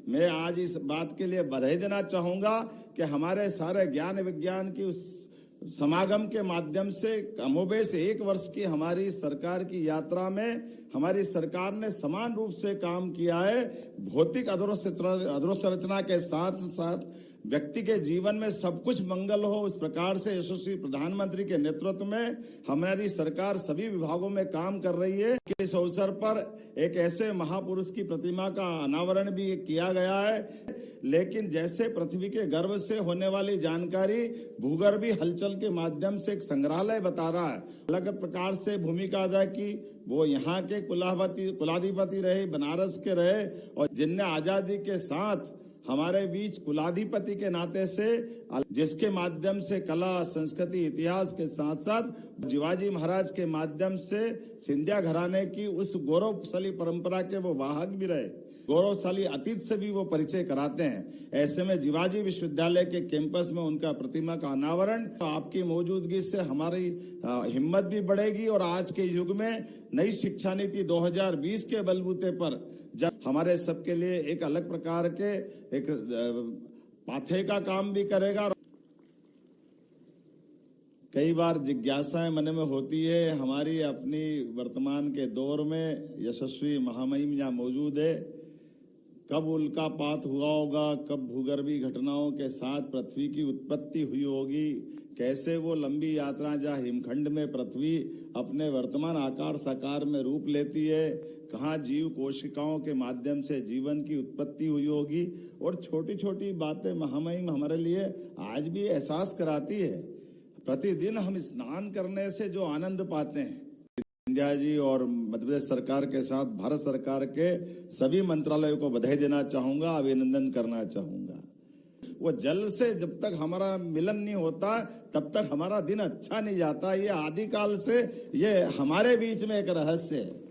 मैं आज इस बात के लिए बधाई देना चाहूंगा कि हमारे सारे ज्ञान विज्ञान की उस समागम के माध्यम से कमोबेश 1 वर्ष की हमारी सरकार की यात्रा में हमारी सरकार ने समान रूप से काम किया है। भौतिक अधोसंरचना के साथ साथ व्यक्ति के जीवन में सब कुछ मंगल हो, उस प्रकार से यशस्वी प्रधानमंत्री के नेतृत्व में हमारी सरकार सभी विभागों में काम कर रही है। इस अवसर पर एक ऐसे महापुरुष की प्रतिमा का अनावरण भी किया गया है। लेकिन जैसे पृथ्वी के गर्भ से होने वाली जानकारी भूगर्भी हलचल के माध्यम से एक संग्रहालय बता रहा है, अलग प्रकार से भूमिका अदा की। वो यहाँ के कुलाधिपति रहे, बनारस के रहे, और जिनने आजादी के साथ हमारे बीच कुलाधिपति के नाते से, जिसके माध्यम से कला, संस्कृति, इतिहास के साथ साथ शिवाजी महाराज के माध्यम से सिंधिया घराने की उस गौरवशाली परंपरा के वो वाहक भी रहे, गौरवशाली अतीत से भी वो परिचय कराते हैं। ऐसे में शिवाजी विश्वविद्यालय के कैंपस में उनका प्रतिमा का अनावरण, तो आपकी मौजूदगी से हमारी हिम्मत भी बढ़ेगी और आज के युग में नई शिक्षा नीति 2020 के बलबूते पर जब हमारे सबके लिए एक अलग प्रकार के एक पाथे का काम भी करेगा। कई बार जिज्ञासाएं मन में होती है, हमारी अपनी वर्तमान के दौर में यशस्वी महामहिम यहाँ मौजूद है, कब उल्कापात हुआ होगा, कब भूगर्भी घटनाओं के साथ पृथ्वी की उत्पत्ति हुई होगी, कैसे वो लंबी यात्रा जहाँ हिमखंड में पृथ्वी अपने वर्तमान आकार साकार में रूप लेती है, कहाँ जीव कोशिकाओं के माध्यम से जीवन की उत्पत्ति हुई होगी। और छोटी छोटी बातें महामहिम हमारे लिए आज भी एहसास कराती है। प्रतिदिन हम स्नान करने से जो आनंद पाते हैं, सिंधिया जी और मध्य प्रदेश सरकार के साथ भारत सरकार के सभी मंत्रालयों को बधाई देना चाहूंगा, अभिनंदन करना चाहूंगा। वो जल से जब तक हमारा मिलन नहीं होता तब तक हमारा दिन अच्छा नहीं जाता। ये आदिकाल से ये हमारे बीच में एक रहस्य है।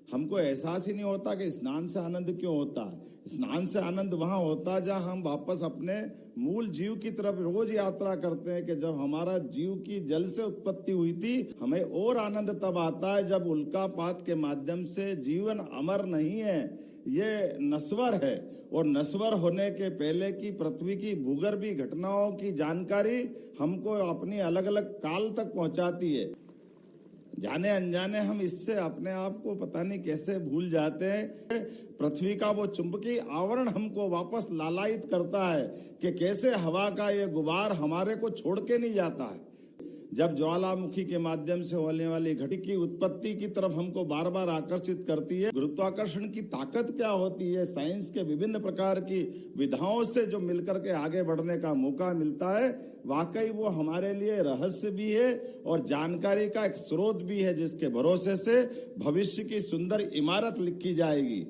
हमको एहसास ही नहीं होता कि स्नान से आनंद क्यों होता है। स्नान से आनंद वहां होता है जहां हम वापस अपने मूल जीव की तरफ रोज यात्रा करते हैं कि जब हमारा जीव की जल से उत्पत्ति हुई थी। हमें और आनंद तब आता है जब उल्कापात के माध्यम से जीवन अमर नहीं है, ये नश्वर है, और नश्वर होने के पहले की पृथ्वी की भूगर्भी घटनाओं की जानकारी हमको अपनी अलग अलग काल तक पहुंचाती है। जाने अनजाने हम इससे अपने आप को पता नहीं कैसे भूल जाते हैं। पृथ्वी का वो चुंबकीय आवरण हमको वापस लालायित करता है कि कैसे हवा का ये गुबार हमारे को छोड़ के नहीं जाता है। जब ज्वालामुखी के माध्यम से होने वाली घटी की उत्पत्ति की तरफ हमको बार बार आकर्षित करती है। गुरुत्वाकर्षण की ताकत क्या होती है, साइंस के विभिन्न प्रकार की विधाओं से जो मिलकर के आगे बढ़ने का मौका मिलता है, वाकई वो हमारे लिए रहस्य भी है और जानकारी का एक स्रोत भी है, जिसके भरोसे से भविष्य की सुंदर इमारत लिखी जाएगी।